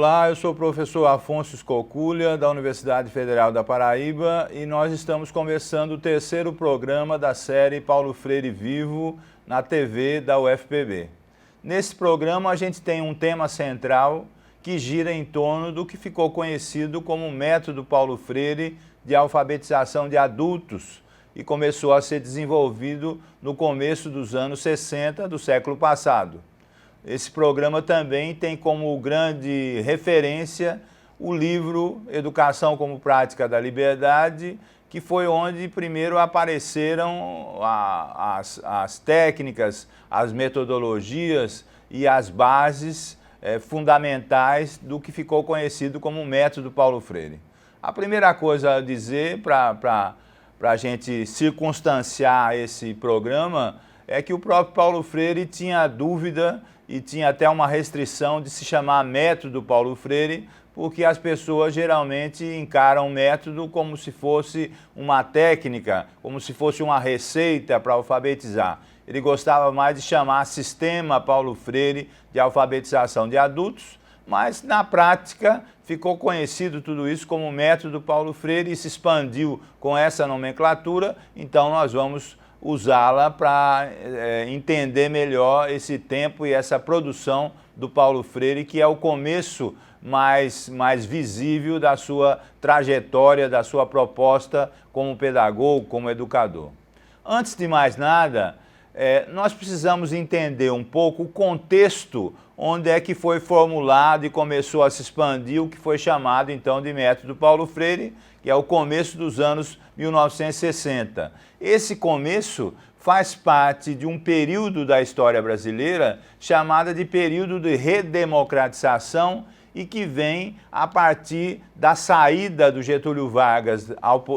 Olá, eu sou o professor Afonso Escoculha, da Universidade Federal da Paraíba, e nós estamos começando o terceiro programa da série Paulo Freire Vivo na TV da UFPB. Nesse programa a gente tem um tema central que gira em torno do que ficou conhecido como método Paulo Freire de alfabetização de adultos e começou a ser desenvolvido no começo dos anos 60 do século passado. Esse programa também tem como grande referência o livro Educação como Prática da Liberdade, que foi onde primeiro apareceram as técnicas, as metodologias e as bases fundamentais do que ficou conhecido como método Paulo Freire. A primeira coisa a dizer para a gente circunstanciar esse programa é que o próprio Paulo Freire tinha dúvida e tinha até uma restrição de se chamar método Paulo Freire, porque as pessoas geralmente encaram o método como se fosse uma técnica, como se fosse uma receita para alfabetizar. Ele gostava mais de chamar sistema Paulo Freire de alfabetização de adultos, mas na prática ficou conhecido tudo isso como método Paulo Freire e se expandiu com essa nomenclatura, então nós vamos usá-la para entender melhor esse tempo e essa produção do Paulo Freire, que é o começo mais visível da sua trajetória, da sua proposta como pedagogo, como educador. Antes de mais nada, nós precisamos entender um pouco o contexto onde é que foi formulado e começou a se expandir o que foi chamado então de método Paulo Freire, que é o começo dos anos 1960. Esse começo faz parte de um período da história brasileira chamado de período de redemocratização e que vem a partir da saída do Getúlio Vargas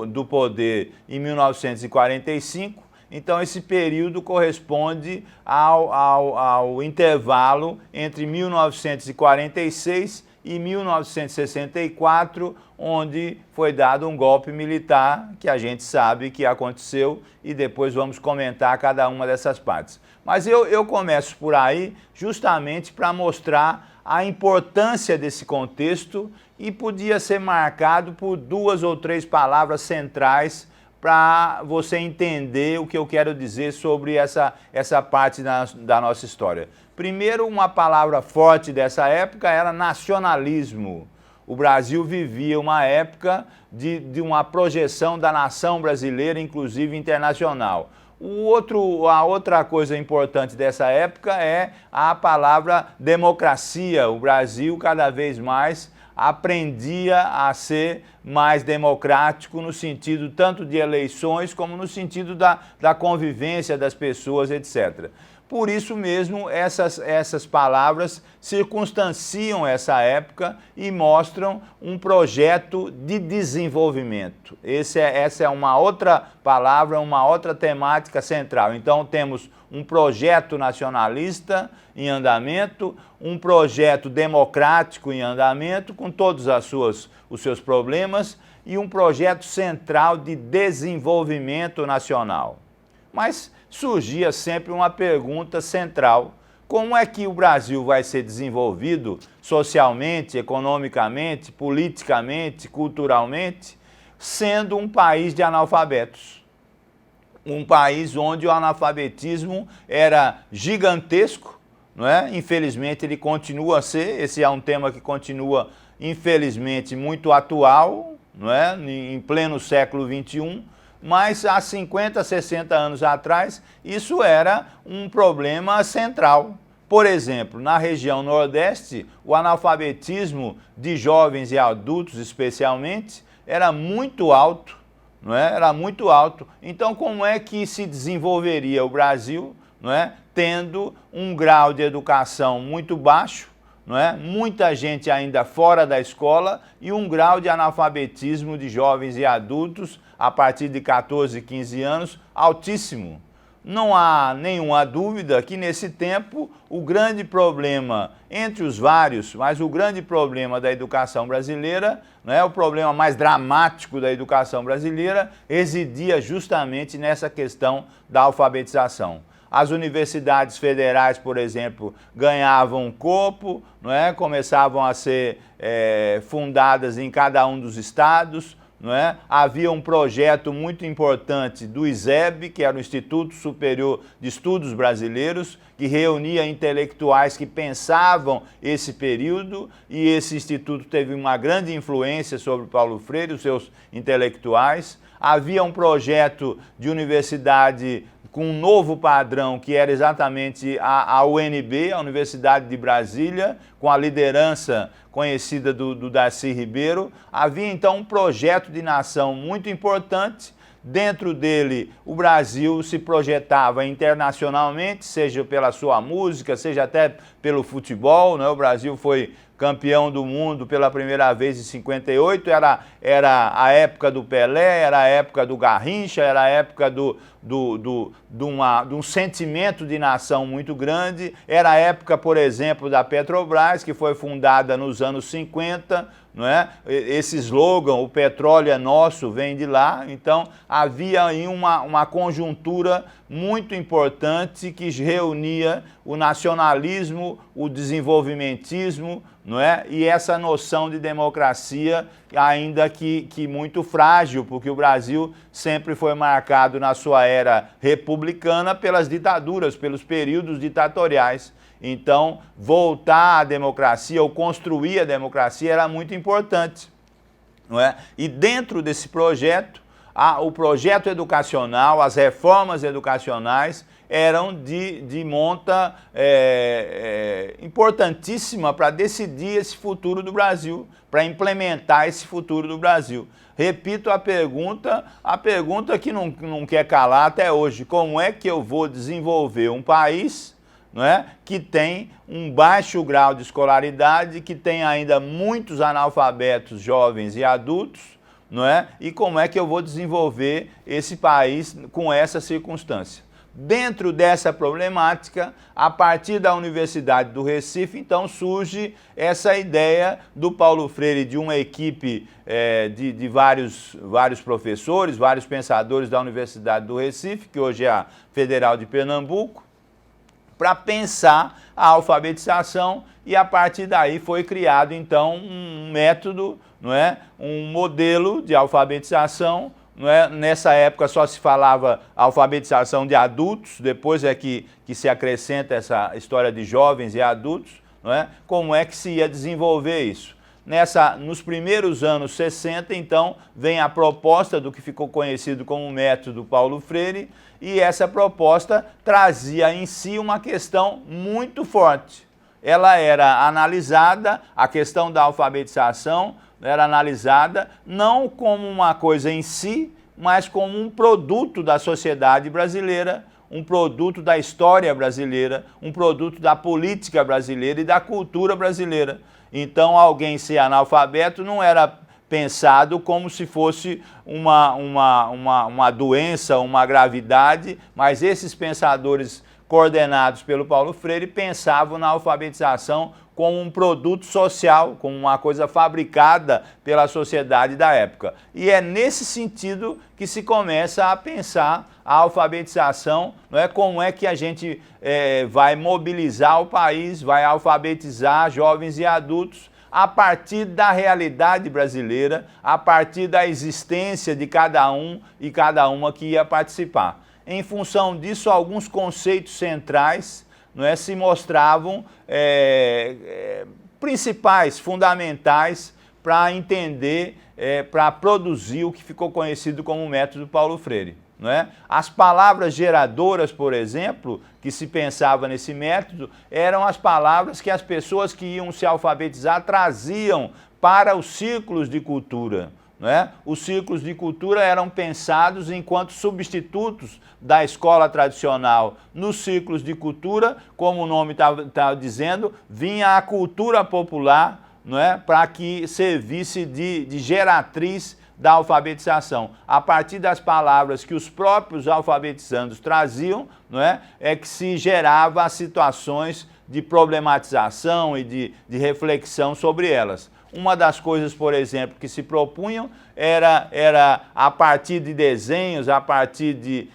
do poder em 1945. Então, esse período corresponde ao intervalo entre 1946 e 1964, onde foi dado um golpe militar, que a gente sabe que aconteceu, e depois vamos comentar cada uma dessas partes. Mas eu começo por aí justamente para mostrar a importância desse contexto e podia ser marcado por 2 ou 3 palavras centrais para você entender o que eu quero dizer sobre essa parte da nossa história. Primeiro, uma palavra forte dessa época era nacionalismo. O Brasil vivia uma época de uma projeção da nação brasileira, inclusive internacional. A outra coisa importante dessa época é a palavra democracia. O Brasil cada vez mais aprendia a ser mais democrático no sentido tanto de eleições como no sentido da convivência das pessoas, etc. Por isso mesmo, essas palavras circunstanciam essa época e mostram um projeto de desenvolvimento. Essa é uma outra palavra, uma outra temática central. Então, temos um projeto nacionalista em andamento, um projeto democrático em andamento, com todos os seus problemas, e um projeto central de desenvolvimento nacional. Mas surgia sempre uma pergunta central: como é que o Brasil vai ser desenvolvido socialmente, economicamente, politicamente, culturalmente, sendo um país de analfabetos? Um país onde o analfabetismo era gigantesco, não é? Infelizmente ele continua a ser, esse é um tema que continua, infelizmente, muito atual, não é? Em pleno século XXI, mas há 50, 60 anos atrás, isso era um problema central. Por exemplo, na região Nordeste, o analfabetismo de jovens e adultos, especialmente, era muito alto, não é? Era muito alto. Então, como é que se desenvolveria o Brasil, não é? Tendo um grau de educação muito baixo, não é? Muita gente ainda fora da escola e um grau de analfabetismo de jovens e adultos a partir de 14, 15 anos altíssimo. Não há nenhuma dúvida que nesse tempo o grande problema, entre os vários, mas o grande problema da educação brasileira, né, o problema mais dramático da educação brasileira, residia justamente nessa questão da alfabetização. as universidades federais, por exemplo, ganhavam corpo, não é? Começavam a ser fundadas em cada um dos estados, não é? Havia um projeto muito importante do ISEB, que era o Instituto Superior de Estudos Brasileiros, que reunia intelectuais que pensavam esse período, e esse instituto teve uma grande influência sobre Paulo Freire, os seus intelectuais. Havia um projeto de universidade com um novo padrão, que era exatamente a UNB, a Universidade de Brasília, com a liderança conhecida do Darcy Ribeiro. Havia então um projeto de nação muito importante. Dentro dele, o Brasil se projetava internacionalmente, seja pela sua música, seja até pelo futebol, né? O Brasil foi campeão do mundo pela primeira vez em 58, era a época do Pelé, era a época do Garrincha, era a época de um sentimento de nação muito grande, era a época, por exemplo, da Petrobras, que foi fundada nos anos 50, não é? Esse slogan, o petróleo é nosso, vem de lá. Então havia aí uma conjuntura muito importante que reunia o nacionalismo, o desenvolvimentismo, não é? E essa noção de democracia, ainda que muito frágil, porque o Brasil sempre foi marcado na sua era republicana pelas ditaduras, pelos períodos ditatoriais. Então, voltar à democracia ou construir a democracia era muito importante, não é? E dentro desse projeto, o projeto educacional, as reformas educacionais eram de monta importantíssima para decidir esse futuro do Brasil, para implementar esse futuro do Brasil. Repito a pergunta que não quer calar até hoje: como é que eu vou desenvolver um país, não é, que tem um baixo grau de escolaridade, que tem ainda muitos analfabetos jovens e adultos, não é? E como é que eu vou desenvolver esse país com essa circunstância? Dentro dessa problemática, a partir da Universidade do Recife, então surge essa ideia do Paulo Freire, de uma equipe de vários professores, vários pensadores da Universidade do Recife, que hoje é a Federal de Pernambuco, para pensar a alfabetização, e a partir daí foi criado então um método, não é? Um modelo de alfabetização, não é? Nessa época só se falava alfabetização de adultos, depois é que se acrescenta essa história de jovens e adultos, não é? Como é que se ia desenvolver isso? Nos primeiros anos 60, então, vem a proposta do que ficou conhecido como método Paulo Freire, e essa proposta trazia em si uma questão muito forte. Ela era analisada, a questão da alfabetização era analisada não como uma coisa em si, mas como um produto da sociedade brasileira, um produto da história brasileira, um produto da política brasileira e da cultura brasileira. Então, alguém ser analfabeto não era pensado como se fosse uma doença, uma gravidade, mas esses pensadores coordenados pelo Paulo Freire pensavam na alfabetização como um produto social, como uma coisa fabricada pela sociedade da época. E é nesse sentido que se começa a pensar a alfabetização, não é? Como é que a gente vai mobilizar o país, vai alfabetizar jovens e adultos a partir da realidade brasileira, a partir da existência de cada um e cada uma que ia participar. Em função disso, alguns conceitos centrais, não é, se mostravam principais, fundamentais para entender, para produzir o que ficou conhecido como método Paulo Freire. Não é? As palavras geradoras, por exemplo, que se pensava nesse método, eram as palavras que as pessoas que iam se alfabetizar traziam para os círculos de cultura. Não é? Os círculos de cultura eram pensados enquanto substitutos da escola tradicional. Nos círculos de cultura, como o nome está dizendo, vinha a cultura popular, não é? Para que servisse de geratriz da alfabetização. A partir das palavras que os próprios alfabetizandos traziam, não é? É que se gerava as situações de problematização e de reflexão sobre elas. Uma das coisas, por exemplo, que se propunham era a partir de desenhos, a partir de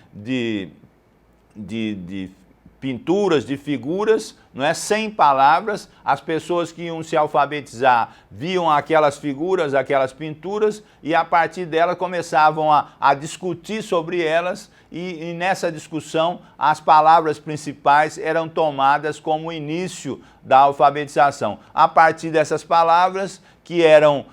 pinturas de figuras, não é, sem palavras. As pessoas que iam se alfabetizar viam aquelas figuras, aquelas pinturas, e a partir delas começavam a discutir sobre elas, e nessa discussão as palavras principais eram tomadas como início da alfabetização. A partir dessas palavras, que eram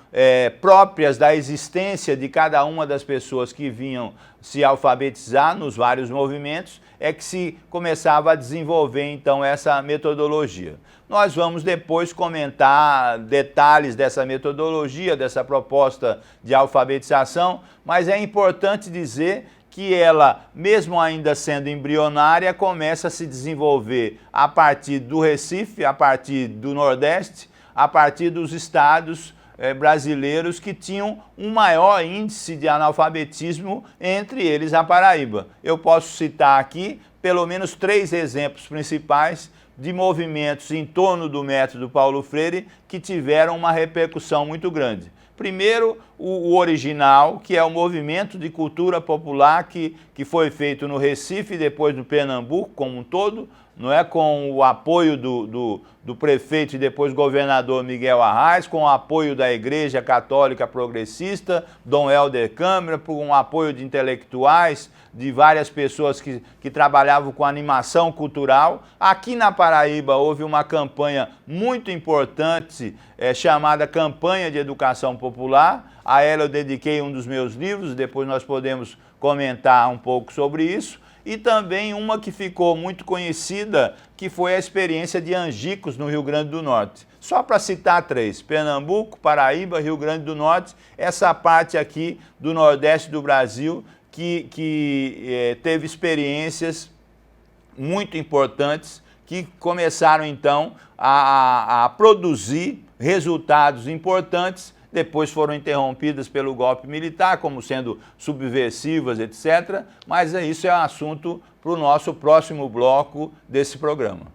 próprias da existência de cada uma das pessoas que vinham se alfabetizar nos vários movimentos, é que se começava a desenvolver então essa metodologia. Nós vamos depois comentar detalhes dessa metodologia, dessa proposta de alfabetização, mas é importante dizer que ela, mesmo ainda sendo embrionária, começa a se desenvolver a partir do Recife, a partir do Nordeste, a partir dos estados brasileiros que tinham um maior índice de analfabetismo, entre eles a Paraíba. Eu posso citar aqui pelo menos 3 exemplos principais de movimentos em torno do método Paulo Freire que tiveram uma repercussão muito grande. Primeiro, o original, que é o movimento de cultura popular que foi feito no Recife e depois no Pernambuco como um todo, não é, com o apoio do prefeito e depois governador Miguel Arraes, com o apoio da Igreja Católica Progressista, Dom Helder Câmara, com o apoio de intelectuais, de várias pessoas que trabalhavam com animação cultural. Aqui na Paraíba houve uma campanha muito importante, chamada Campanha de Educação Popular. A ela eu dediquei um dos meus livros, depois nós podemos comentar um pouco sobre isso. E também uma que ficou muito conhecida, que foi a experiência de Angicos, no Rio Grande do Norte. Só para citar 3, Pernambuco, Paraíba, Rio Grande do Norte, essa parte aqui do Nordeste do Brasil, que teve experiências muito importantes, que começaram então a produzir resultados importantes. Depois foram interrompidas pelo golpe militar, como sendo subversivas, etc. Mas isso é um assunto para o nosso próximo bloco desse programa.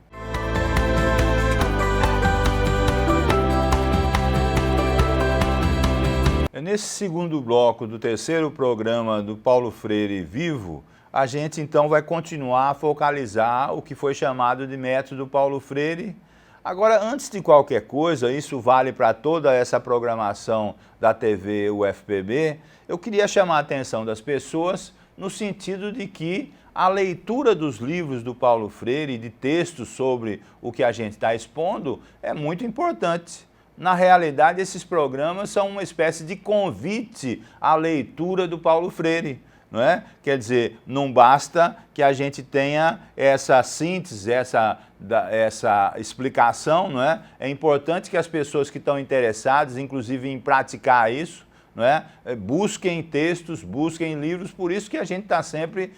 Nesse segundo bloco do terceiro programa do Paulo Freire Vivo, a gente então vai continuar a focalizar o que foi chamado de método Paulo Freire. Agora, antes de qualquer coisa, isso vale para toda essa programação da TV UFPB, eu queria chamar a atenção das pessoas no sentido de que a leitura dos livros do Paulo Freire, de textos sobre o que a gente está expondo, é muito importante. Na realidade, esses programas são uma espécie de convite à leitura do Paulo Freire. Não é? Quer dizer, não basta que a gente tenha essa síntese, essa explicação, não é? É importante que as pessoas que estão interessadas, inclusive em praticar isso, não é? Busquem textos, busquem livros, por isso que a gente está sempre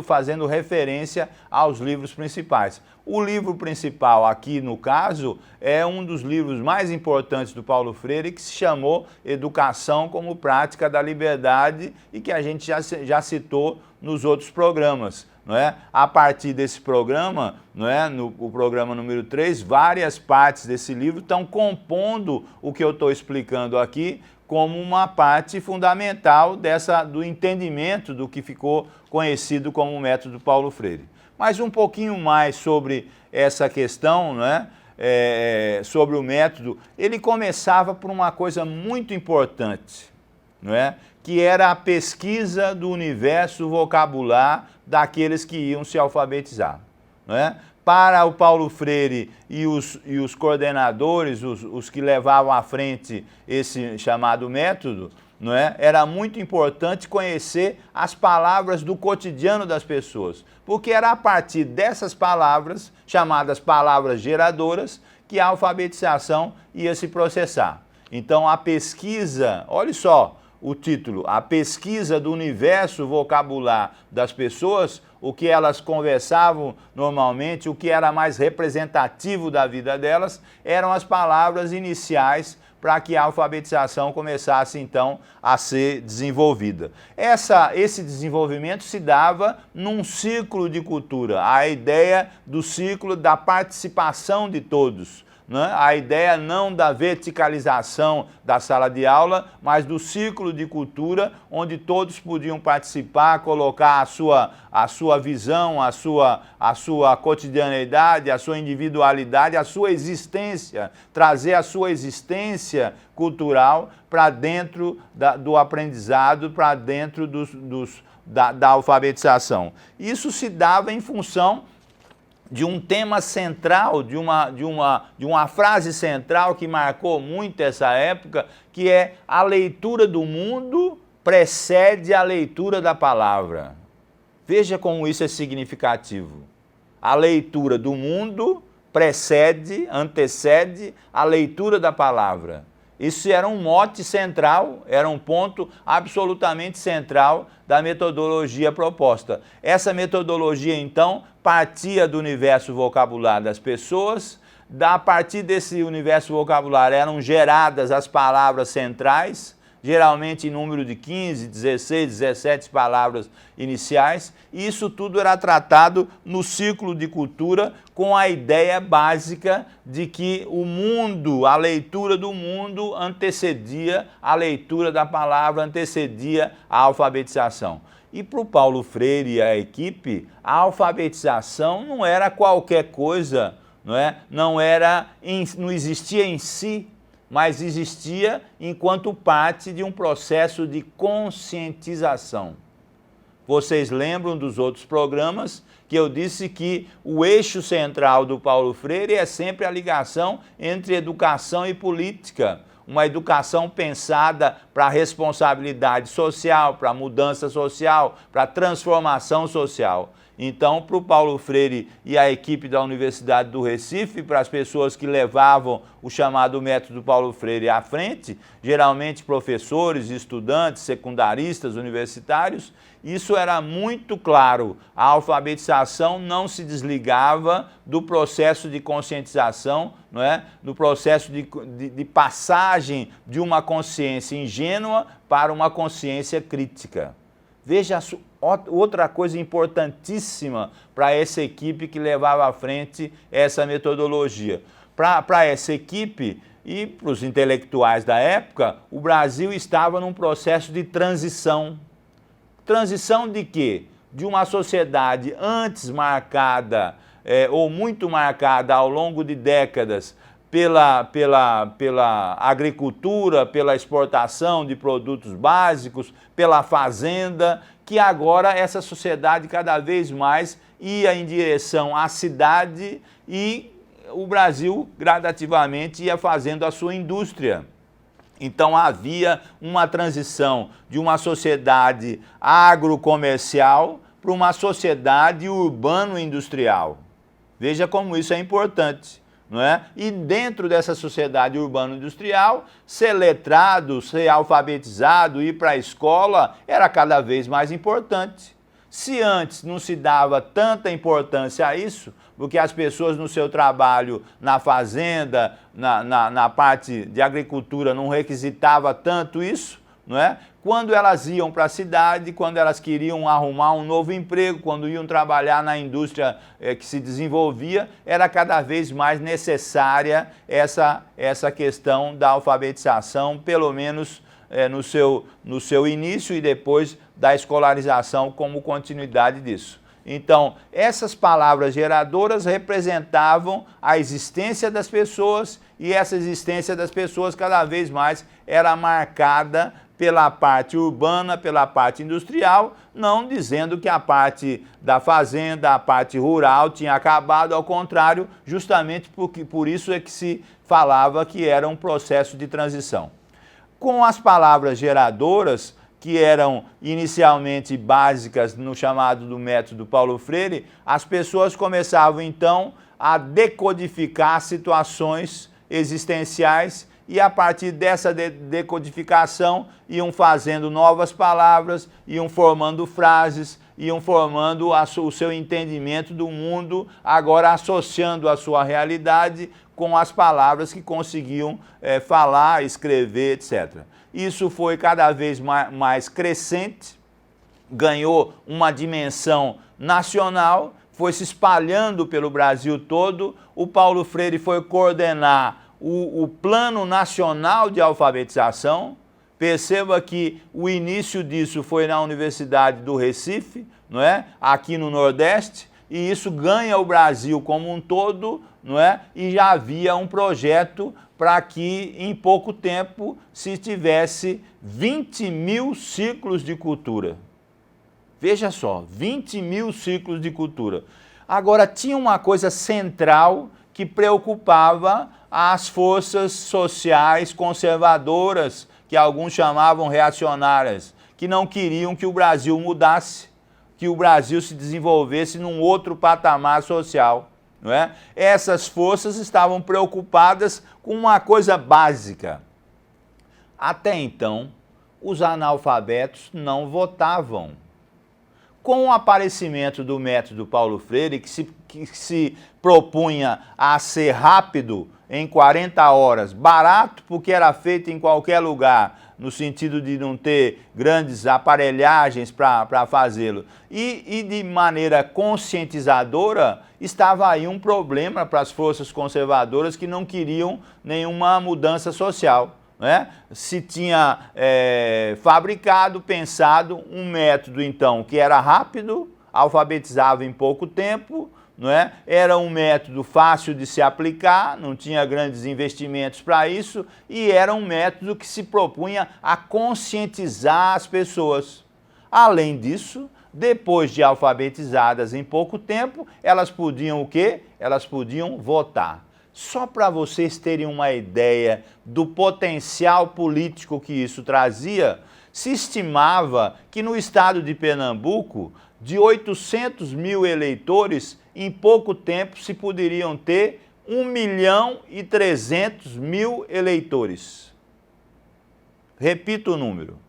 fazendo referência aos livros principais. O livro principal aqui, no caso, é um dos livros mais importantes do Paulo Freire, que se chamou Educação como Prática da Liberdade e que a gente já citou nos outros programas. Não é? A partir desse programa, não é? O programa número 3, várias partes desse livro estão compondo o que eu estou explicando aqui como uma parte fundamental do entendimento do que ficou conhecido como o método Paulo Freire. Mas um pouquinho mais sobre essa questão, não é? Sobre o método, ele começava por uma coisa muito importante, não é? Que era a pesquisa do universo vocabular daqueles que iam se alfabetizar. Não é? Para o Paulo Freire e os coordenadores, os que levavam à frente esse chamado método, não é? Era muito importante conhecer as palavras do cotidiano das pessoas, porque era a partir dessas palavras, chamadas palavras geradoras, que a alfabetização ia se processar. Então a pesquisa, olha só o título, a pesquisa do universo vocabular das pessoas, o que elas conversavam normalmente, o que era mais representativo da vida delas, eram as palavras iniciais para que a alfabetização começasse então a ser desenvolvida. Esse desenvolvimento se dava num círculo de cultura, a ideia do círculo da participação de todos, né? A ideia não da verticalização da sala de aula, mas do círculo de cultura, onde todos podiam participar, colocar a sua visão, a sua cotidianeidade, a sua individualidade, a sua existência, trazer a sua existência cultural para dentro do aprendizado, para dentro da alfabetização. Isso se dava em função de um tema central, de uma frase central que marcou muito essa época, que é: a leitura do mundo precede a leitura da palavra. Veja como isso é significativo. A leitura do mundo antecede a leitura da palavra. Isso era um mote central, era um ponto absolutamente central da metodologia proposta. Essa metodologia, então, partia do universo vocabulário das pessoas. A partir desse universo vocabulário eram geradas as palavras centrais, geralmente em número de 15, 16, 17 palavras iniciais. E isso tudo era tratado no círculo de cultura com a ideia básica de que o mundo, a leitura do mundo antecedia a leitura da palavra, antecedia a alfabetização. E para o Paulo Freire e a equipe, a alfabetização não era qualquer coisa, não existia em si, mas existia enquanto parte de um processo de conscientização. Vocês lembram dos outros programas que eu disse que o eixo central do Paulo Freire é sempre a ligação entre educação e política. Uma educação pensada para a responsabilidade social, para a mudança social, para a transformação social. Então, para o Paulo Freire e a equipe da Universidade do Recife, para as pessoas que levavam o chamado método Paulo Freire à frente, geralmente professores, estudantes, secundaristas, universitários, isso era muito claro. A alfabetização não se desligava do processo de conscientização, do processo de passagem de uma consciência ingênua para uma consciência crítica. Veja outra coisa importantíssima para essa equipe que levava à frente essa metodologia. Para essa equipe e para os intelectuais da época, o Brasil estava num processo de transição. Transição de quê? De uma sociedade antes marcada, ou muito marcada ao longo de décadas, pela agricultura, pela exportação de produtos básicos, pela fazenda, que agora essa sociedade cada vez mais ia em direção à cidade e o Brasil gradativamente ia fazendo a sua indústria. Então havia uma transição de uma sociedade agrocomercial para uma sociedade urbano-industrial. Veja como isso é importante. E dentro dessa sociedade urbano-industrial, ser letrado, ser alfabetizado, ir para a escola era cada vez mais importante. Se antes não se dava tanta importância a isso, porque as pessoas no seu trabalho na fazenda, na parte de agricultura não requisitava tanto isso, quando elas iam para a cidade, quando elas queriam arrumar um novo emprego, quando iam trabalhar na indústria que se desenvolvia, era cada vez mais necessária essa questão da alfabetização, pelo menos no seu início e depois da escolarização como continuidade disso. Então, essas palavras geradoras representavam a existência das pessoas e essa existência das pessoas cada vez mais era marcada pela parte urbana, pela parte industrial, não dizendo que a parte da fazenda, a parte rural tinha acabado, ao contrário, justamente por isso é que se falava que era um processo de transição. Com as palavras geradoras, que eram inicialmente básicas no chamado do método Paulo Freire, as pessoas começavam então a decodificar situações existenciais e a partir dessa decodificação iam fazendo novas palavras, iam formando frases, iam formando o seu entendimento do mundo, agora associando a sua realidade com as palavras que conseguiam falar, escrever, etc. Isso foi cada vez mais crescente, ganhou uma dimensão nacional, foi se espalhando pelo Brasil todo. O Paulo Freire foi coordenar o Plano Nacional de Alfabetização. Perceba que o início disso foi na Universidade do Recife, não é? Aqui no Nordeste, e isso ganha o Brasil como um todo, não é? E já havia um projeto para que em pouco tempo se tivesse 20 mil ciclos de cultura. Veja só, 20 mil ciclos de cultura. Agora, tinha uma coisa central que preocupava as forças sociais conservadoras, que alguns chamavam reacionárias, que não queriam que o Brasil mudasse, que o Brasil se desenvolvesse num outro patamar social, não é? Essas forças estavam preocupadas com uma coisa básica. Até então, os analfabetos não votavam. Com o aparecimento do método Paulo Freire, que se propunha a ser rápido, em 40 horas, barato porque era feito em qualquer lugar, no sentido de não ter grandes aparelhagens para fazê-lo, e de maneira conscientizadora, estava aí um problema para as forças conservadoras que não queriam nenhuma mudança social. Né? Se tinha fabricado, pensado um método, então, que era rápido, alfabetizava em pouco tempo, não é? Era um método fácil de se aplicar, não tinha grandes investimentos para isso, e era um método que se propunha a conscientizar as pessoas. Além disso, depois de alfabetizadas em pouco tempo, elas podiam o quê? Elas podiam votar. Só para vocês terem uma ideia do potencial político que isso trazia, se estimava que no estado de Pernambuco, de 800 mil eleitores, em pouco tempo se poderiam ter 1.300.000 eleitores. Repito o número.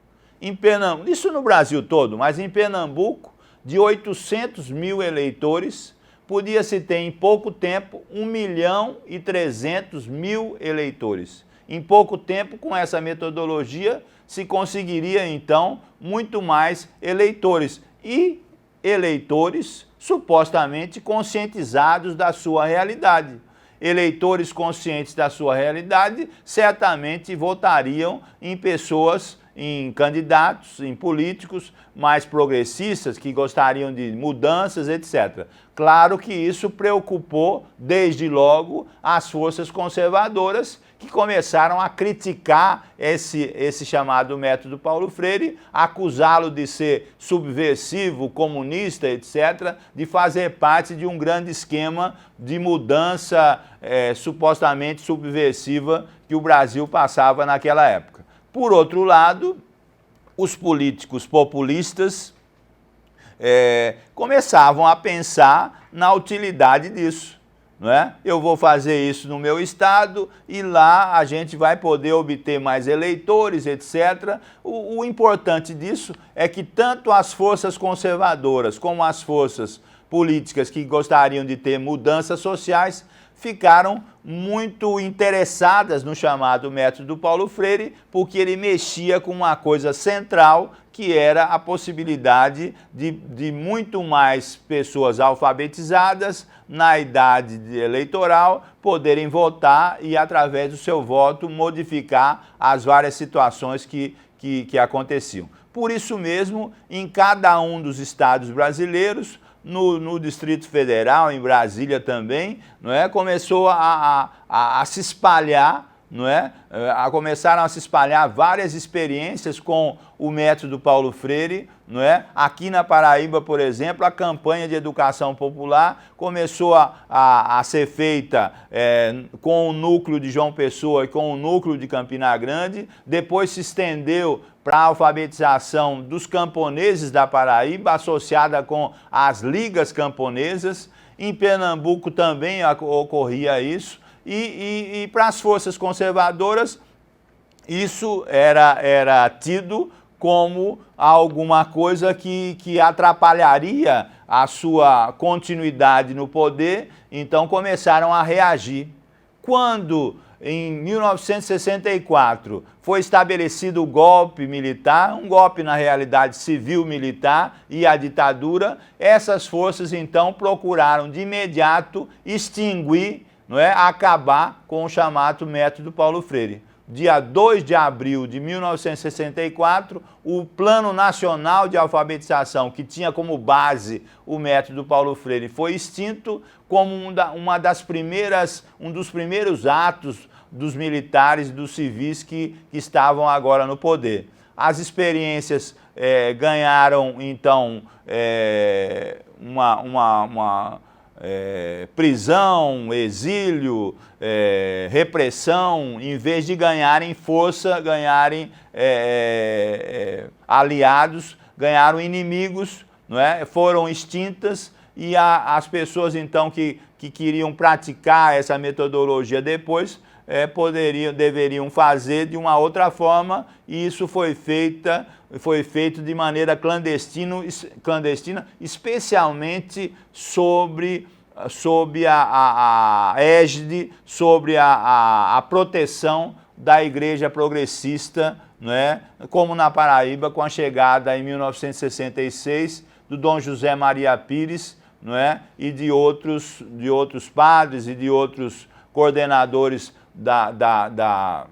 Em Pernambuco, isso no Brasil todo, mas em Pernambuco, de 800 mil eleitores, podia-se ter em pouco tempo 1.300.000 eleitores. Em pouco tempo, com essa metodologia, se conseguiria então muito mais eleitores. E eleitores supostamente conscientizados da sua realidade. Eleitores conscientes da sua realidade certamente votariam em pessoas, em candidatos, em políticos mais progressistas que gostariam de mudanças, etc. Claro que isso preocupou desde logo as forças conservadoras, que começaram a criticar esse chamado método Paulo Freire, acusá-lo de ser subversivo, comunista, etc., de fazer parte de um grande esquema de mudança supostamente subversiva que o Brasil passava naquela época. Por outro lado, os políticos populistas começavam a pensar na utilidade disso. Não é? Eu vou fazer isso no meu estado e lá a gente vai poder obter mais eleitores, etc. O importante disso é que tanto as forças conservadoras como as forças políticas que gostariam de ter mudanças sociais ficaram muito interessadas no chamado método Paulo Freire, porque ele mexia com uma coisa central, que era a possibilidade de muito mais pessoas alfabetizadas na idade eleitoral poderem votar e, através do seu voto, modificar as várias situações que aconteciam. Por isso mesmo, em cada um dos estados brasileiros, no Distrito Federal, em Brasília também, não é? Começou a se espalhar, não é? Começaram a se espalhar várias experiências com o método Paulo Freire, não é? Aqui na Paraíba, por exemplo, a campanha de educação popular começou a ser feita com o núcleo de João Pessoa e com o núcleo de Campina Grande, depois se estendeu para a alfabetização dos camponeses da Paraíba, associada com as ligas camponesas. Em Pernambuco também ocorria isso. E para as forças conservadoras, isso era tido como alguma coisa que atrapalharia a sua continuidade no poder, então começaram a reagir. Quando em 1964, foi estabelecido o golpe militar, um golpe na realidade civil-militar e a ditadura, essas forças então procuraram de imediato extinguir, não é, acabar com o chamado método Paulo Freire. Dia 2 de abril de 1964, o Plano Nacional de Alfabetização, que tinha como base o método Paulo Freire, foi extinto como um dos primeiros atos dos militares e dos civis que estavam agora no poder. As experiências ganharam, então, prisão, exílio, repressão, em vez de ganharem força, ganharem aliados, ganharam inimigos, não é? Foram extintas e as pessoas então que queriam praticar essa metodologia depois deveriam fazer de uma outra forma, e isso foi feito de maneira clandestina, especialmente sob a égide, sobre a proteção da Igreja Progressista, não é? Como na Paraíba, com a chegada em 1966 do Dom José Maria Pires, não é? E de outros padres e de outros coordenadores da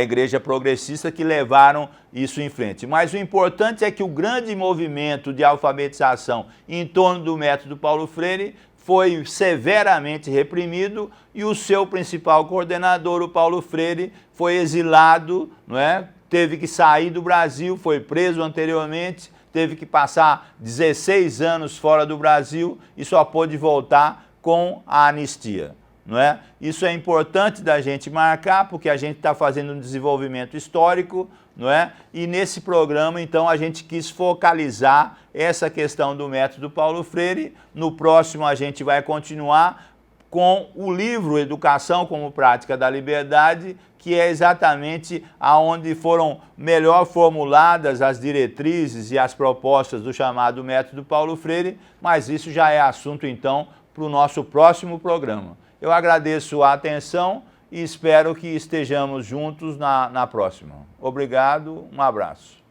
Igreja Progressista que levaram isso em frente. Mas o importante é que o grande movimento de alfabetização em torno do método Paulo Freire foi severamente reprimido e o seu principal coordenador, o Paulo Freire, foi exilado, não é? Teve que sair do Brasil, foi preso anteriormente, teve que passar 16 anos fora do Brasil e só pôde voltar com a anistia. Não é? Isso é importante da gente marcar, porque a gente está fazendo um desenvolvimento histórico, não é? E nesse programa, então, a gente quis focalizar essa questão do método Paulo Freire. No próximo, a gente vai continuar com o livro Educação como Prática da Liberdade, que é exatamente aonde foram melhor formuladas as diretrizes e as propostas do chamado método Paulo Freire, mas isso já é assunto, então, para o nosso próximo programa. Eu agradeço a atenção e espero que estejamos juntos na próxima. Obrigado, um abraço.